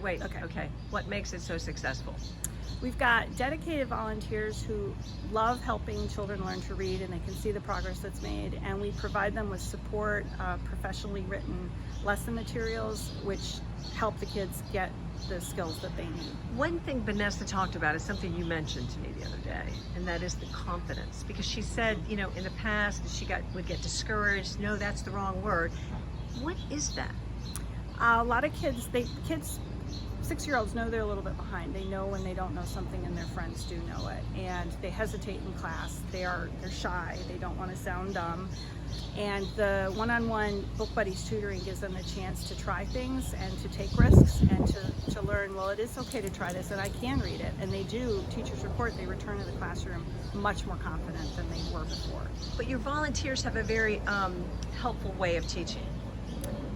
Wait, okay. What makes it so successful? We've got dedicated volunteers who love helping children learn to read, and they can see the progress that's made, and we provide them with support, professionally written lesson materials which help the kids get the skills that they need. One thing Vanessa talked about is something you mentioned to me the other day, and that is the confidence. Because she said, you know, in the past she would get discouraged. No, that's the wrong word. What is that? A lot of kids, 6-year-olds know they're a little bit behind. They know when they don't know something and their friends do know it. And they hesitate in class. They're shy. They don't want to sound dumb. And the one-on-one book buddies tutoring gives them a chance to try things and to take risks and to learn, well, it is okay to try this and I can read it. And they do. Teachers report they return to the classroom much more confident than they were before. But your volunteers have a very helpful way of teaching.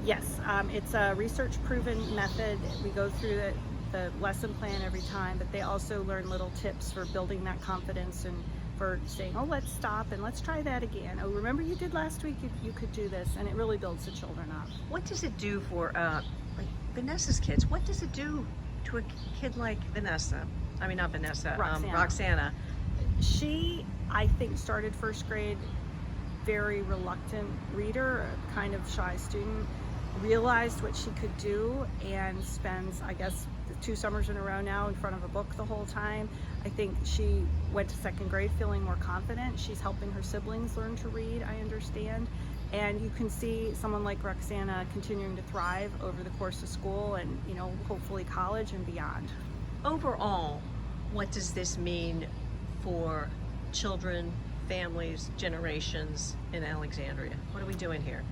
Yes, it's a research-proven method. We go through the lesson plan every time, but they also learn little tips for building that confidence and for saying, oh, let's stop and let's try that again. Oh, remember you did last week, you could do this, and it really builds the children up. What does it do for like Vanessa's kids? What does it do to a kid like Vanessa? I mean, not Vanessa, Roxana. She, I think, started first grade very reluctant reader, a kind of shy student, realized what she could do and spends, I guess, 2 summers in a row now in front of a book the whole time. I think she went to 2nd grade feeling more confident. She's helping her siblings learn to read, I understand. And you can see someone like Roxana continuing to thrive over the course of school and, you know, hopefully college and beyond. Overall, what does this mean for children, families, generations in Alexandria? What are we doing here?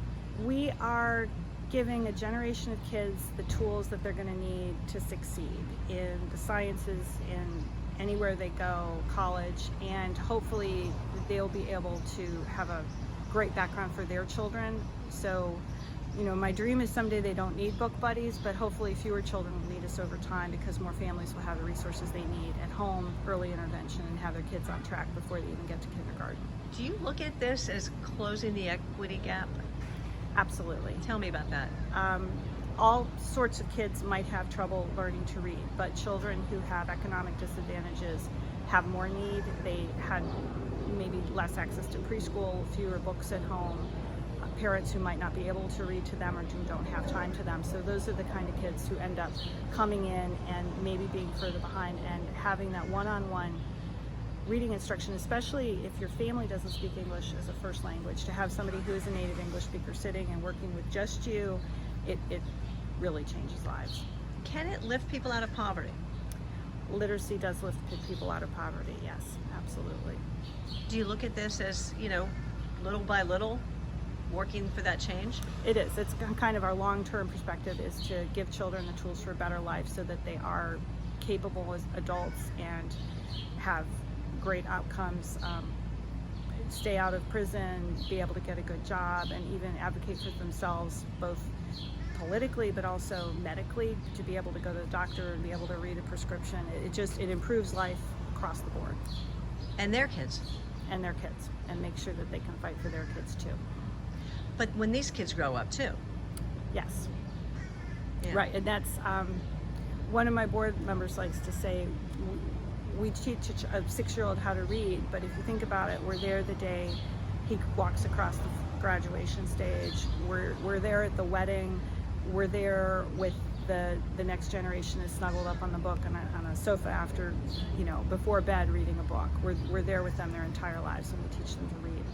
We are giving a generation of kids the tools that they're going to need to succeed in the sciences, in anywhere they go, college, and hopefully they'll be able to have a great background for their children. So, you know, my dream is someday they don't need book buddies, but hopefully fewer children will need us over time because more families will have the resources they need at home, early intervention, and have their kids on track before they even get to kindergarten. Do you look at this as closing the equity gap? Absolutely. Tell me about that. All sorts of kids might have trouble learning to read, but children who have economic disadvantages have more need. They had maybe less access to preschool, fewer books at home, parents who might not be able to read to them or don't have time to them. So those are the kind of kids who end up coming in and maybe being further behind, and having that one-on-one reading instruction, especially if your family doesn't speak English as a first language, to have somebody who is a native English speaker sitting and working with just you, it really changes lives. Can it lift people out of poverty? Literacy does lift people out of poverty, yes, absolutely. Do you look at this as, you know, little by little, working for that change? It is. It's kind of our long-term perspective, is to give children the tools for a better life so that they are capable as adults and have great outcomes, stay out of prison, be able to get a good job, and even advocate for themselves, both politically but also medically, to be able to go to the doctor and be able to read a prescription. It improves life across the board. And their kids. And their kids, and make sure that they can fight for their kids too. But when these kids grow up too. Yes. Yeah. Right, and that's one of my board members likes to say, we teach a 6-year-old how to read, but if you think about it, we're there the day he walks across the graduation stage, we're there at the wedding, we're there with the next generation is snuggled up on the book on a sofa after, you know, before bed reading a book. We're there with them their entire lives, and we teach them to read.